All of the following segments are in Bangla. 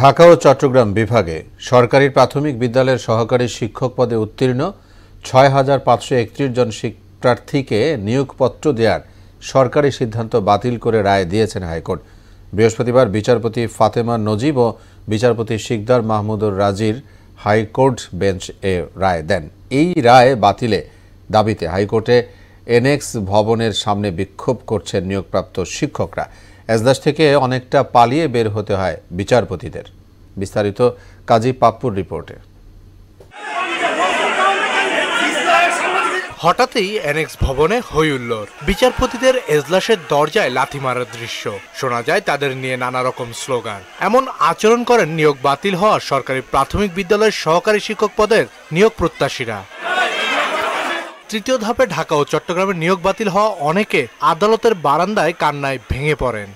ঢাকা ও চট্টগ্রাম বিভাগে সরকারি প্রাথমিক বিদ্যালয়ের সহকারী শিক্ষক পদে উত্তীর্ণ ৬,৫৩১ জন প্রার্থীকে নিয়োগপত্র দেওয়ার সরকারি সিদ্ধান্ত বাতিল করে রায় দিয়েছেন হাইকোর্ট। বৃহস্পতিবার বিচারপতি ফাতেমা নজিব ও বিচারপতি শিকদার মাহমুদুর রাজির হাইকোর্ট বেঞ্চ এ রায় দেন। এই রায় বাতিলে দাবিতে হাইকোর্টে এনএক্স ভবনের সামনে বিক্ষোভ করছেন নিয়োগপ্রাপ্ত শিক্ষকরা। এজলাস থেকে অনেকটা পালিয়ে বের হতে হয় বিচারপতিদের। বিস্তারিত কাজী পাপ্পুর রিপোর্টে। হঠাৎই এনএক্স ভবনে হইহুল্লোড়, বিচারপতিদের এজলাসের দরজায় লাথি মারার দৃশ্য শোনা যায়, তাদের নিয়ে নানা রকম স্লোগান। এমন আচরণ করেন নিয়োগ বাতিল হওয়া সরকারি প্রাথমিক বিদ্যালয়ের সহকারী শিক্ষক পদের নিয়োগ প্রত্যাশীরা। তৃতীয় ধাপে ঢাকা ও চট্টগ্রামের নিয়োগ বাতিল হওয়া অনেকে আদালতের বারান্দায় কান্নায় ভেঙে পড়েন।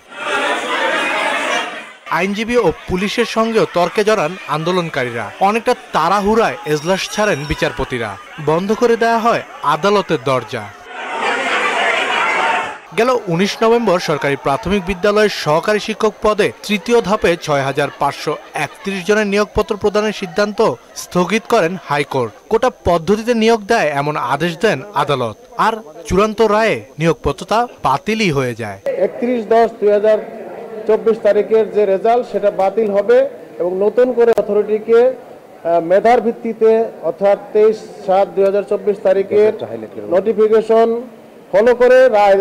আইনজীবী ও পুলিশের সঙ্গেও তর্কে জড়ান আন্দোলনকারীরা। অনেকটা তাড়াহুড়ায় এজলাস ছাড়েন বিচারপতিরা। বন্ধ করে দেয়া হয় আদালতের দরজা। গেল ১৯ নভেম্বর সরকারি প্রাথমিক বিদ্যালয়ের সহকারী শিক্ষক পদে তৃতীয় ধাপে ৬,৫৩১ জনের নিয়োগপত্র প্রদানের সিদ্ধান্ত স্থগিত করেন হাইকোর্ট। কোটা পদ্ধতিতে নিয়োগ দেয় এমন আদেশ দেন আদালত। আর চূড়ান্ত রায়ে নিয়োগপত্রটা বাতিলই হয়ে যায়। ৩১/১০/২০২৪ তারিখের যে রেজাল্ট সেটা বাতিল হবে এবং নতুন করে অথরিটিকে মেধার ভিত্তিতে অর্থাৎ ২৩/৭/২০২৪ তারিখের নোটিফিকেশন ফলো করে রায়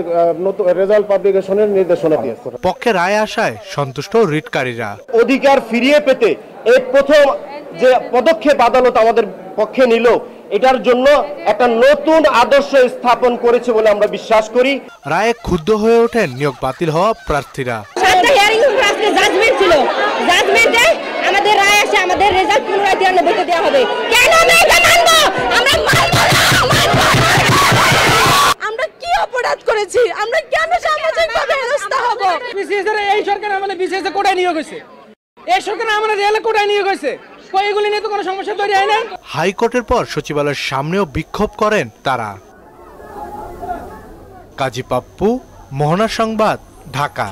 রেজাল্ট পাবলিকেশনের নির্দেশনা দিয়েছে। পক্ষে রায় আসায় সন্তুষ্ট রিটকারীরা। অধিকার ফিরিয়ে পেতে এই প্রথম যে পদক্ষেপ আদালত আমাদের পক্ষে নিল, এটার জন্য একটা নতুন আদর্শ স্থাপন করেছে বলে আমরা বিশ্বাস করি। রায়ে ক্ষুব্ধ হয়ে ওঠেন নিয়োগ বাতিল হওয়া প্রার্থীরা। জাজমেন্ট ছিল, জাজমেন্টে আমাদের রায় আসে, আমাদের রেজাল্ট পুনরায় 93 দেওয়া হবে। কেন আমরা এটা মানব? আমরা মানব না। আমরা কি অপরাধ করেছি? আমরা কেন সামাজিকভাবে হেনস্থা হব? বিসিএস এর এই সরকার আমলে বিসিএস এ কোটায় নিয়োগ হয়েছে, এই সরকার আমলে রেলে কোটায় নিয়োগ হয়েছে। এগুলি নিয়ে তো কোনো সমস্যা তৈরি হয় না। হাইকোর্টের পর সচিবালয়ের সামনেও বিক্ষোভ করেন তারা। কাজী পাপ্পু, মোহনা সংবাদ, ঢাকা।